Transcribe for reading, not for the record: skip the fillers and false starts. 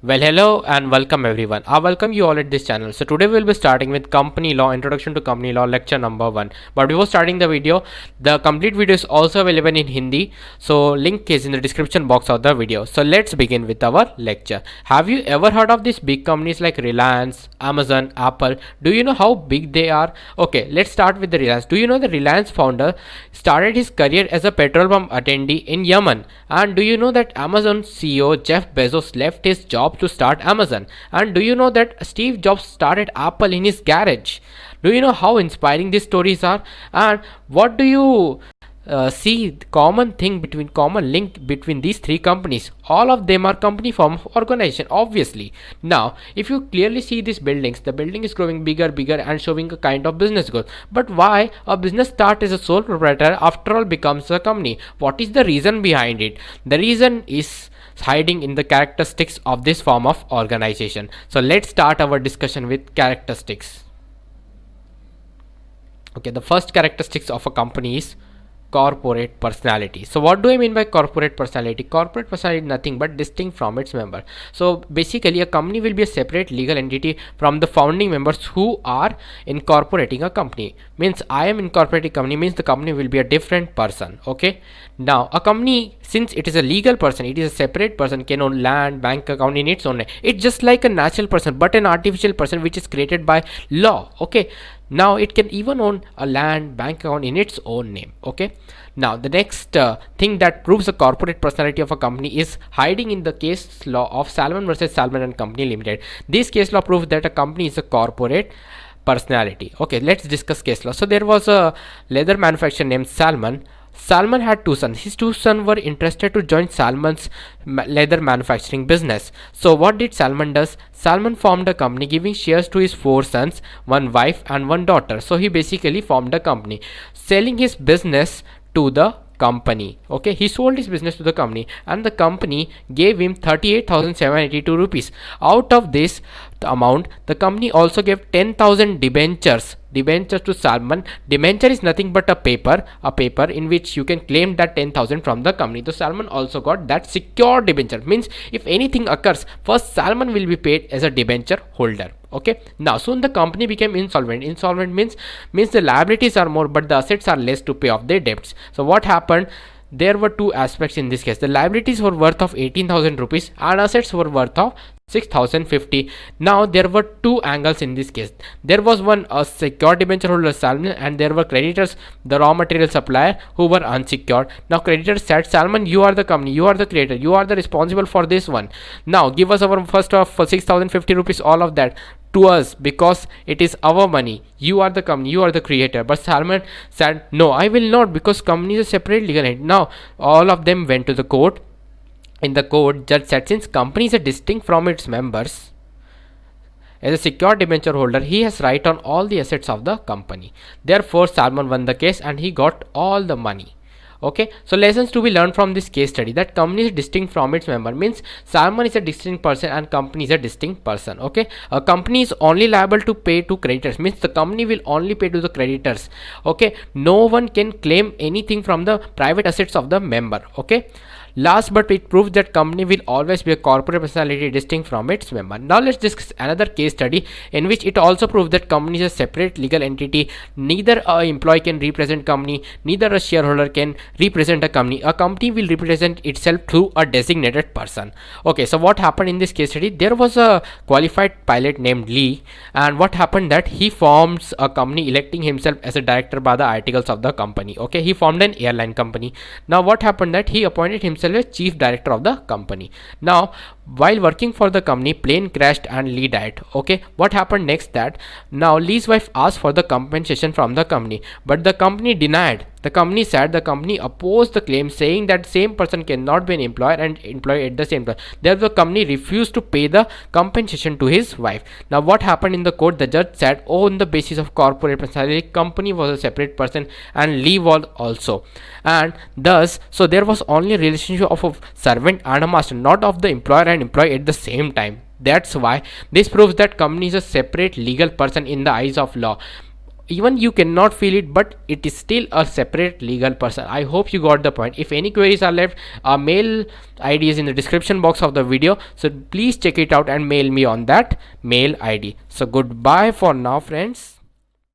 Well, hello and welcome everyone. I welcome you all at this channel. So today we will be starting with company law, introduction to company law, lecture number 1. But before starting the video, the complete video is also available in Hindi. So link is in the description box of the video. So let's begin with our lecture. Have you ever heard of these big companies like Reliance, Amazon, Apple? Do you know how big they are? Okay, let's start with the Reliance. Do you know the Reliance founder started his career as a petrol pump attendee in Yemen? And do you know that Amazon CEO Jeff Bezos left his job to start Amazon? And do you know that Steve Jobs started Apple in his garage? Do you know how inspiring these stories are? And what do you see the common link between these three companies? All of them are company form of organization, obviously. Now if you clearly see these buildings, the building is growing bigger and showing a kind of business growth. But why a business start as a sole proprietor after all becomes a company? What is the reason behind it? The reason is hiding in the characteristics of this form of organization. So let's start our discussion with characteristics. Okay, the first characteristics of a company is corporate personality. So what do I mean by corporate personality? Corporate personality is nothing but distinct from its member. So basically a company will be a separate legal entity from the founding members who are incorporating a company. Means I am incorporating company means the company will be a different person. Okay, now a company, since it is a legal person, it is a separate person, can own land, bank account in its own name. It's just like a natural person but an artificial person which is created by law. Okay, now it can even own a land, bank account in its own name. Okay, now the next thing that proves the corporate personality of a company is hiding in the case law of Salmon versus Salmon and Company Limited. This case law proves that a company is a corporate personality. Okay, let's discuss case law. So there was a leather manufacturer named Salmon. Salman had two sons. His two sons were interested to join Salman's leather manufacturing business. So what did Salman does? Salman formed a company giving shares to his four sons, one wife and one daughter. So he basically formed a company, selling his business to the company. Okay, he sold his business to the company and the company gave him 38,782 rupees. Out of this amount, the company also gave 10,000 debentures to Salman. Debenture is nothing but a paper in which you can claim that 10,000 from the company. So Salman also got that secured debenture. Means if anything occurs, first Salman will be paid as a debenture holder. Okay, now soon the company became insolvent. Insolvent means the liabilities are more but the assets are less to pay off their debts. So what happened? There were two aspects in this case. The liabilities were worth of 18,000 rupees and assets were worth of 6,050. Now there were two angles in this case. There was one, a secured debenture holder Salman, and there were creditors, the raw material supplier, who were unsecured. Now creditors said, Salman, you are the company, you are the creator, you are the responsible for this one. Now give us our first of 6,050 rupees, all of that to us because it is our money. You are the company, you are the creator. But Salman said, no, I will not, because company is a separate legal entity. Now all of them went to the court. In the court, judge said, since company is distinct from its members, as a secured debenture holder, he has right on all the assets of the company. Therefore, Salman won the case and he got all the money. Okay, so lessons to be learned from this case study: that company is distinct from its member means Salman is a distinct person and company is a distinct person. Okay, a company is only liable to pay to creditors means the company will only pay to the creditors. Okay, no one can claim anything from the private assets of the member. Okay, last but it proves that company will always be a corporate personality distinct from its member. Now let's discuss another case study in which it also proves that company is a separate legal entity. Neither a employee can represent company, neither a shareholder can represent a company. A company will represent itself through a designated person. Okay, so what happened in this case study? There was a qualified pilot named Lee, and what happened that he forms a company electing himself as a director by the articles of the company. Okay, he formed an airline company. Now what happened that he appointed himself as chief director of the company. Now while working for the company, plane crashed and Lee died. Okay, what happened next? That now Lee's wife asked for the compensation from the company, but the company denied. The company said the company opposed the claim, saying that same person cannot be an employer and employee at the same time. Therefore, the company refused to pay the compensation to his wife. Now, what happened in the court? The judge said, "Oh, on the basis of corporate personality, company was a separate person and Lee was also, and thus, so there was only a relationship of a servant and a master, not of the employer and employee at the same time." That's why this proves that company is a separate legal person in the eyes of law. even you cannot feel it, but it is still a separate legal person. I hope you got the point. If any queries are left, our mail id is in the description box of the video, so please check it out and mail me on that mail id. So goodbye for now, friends.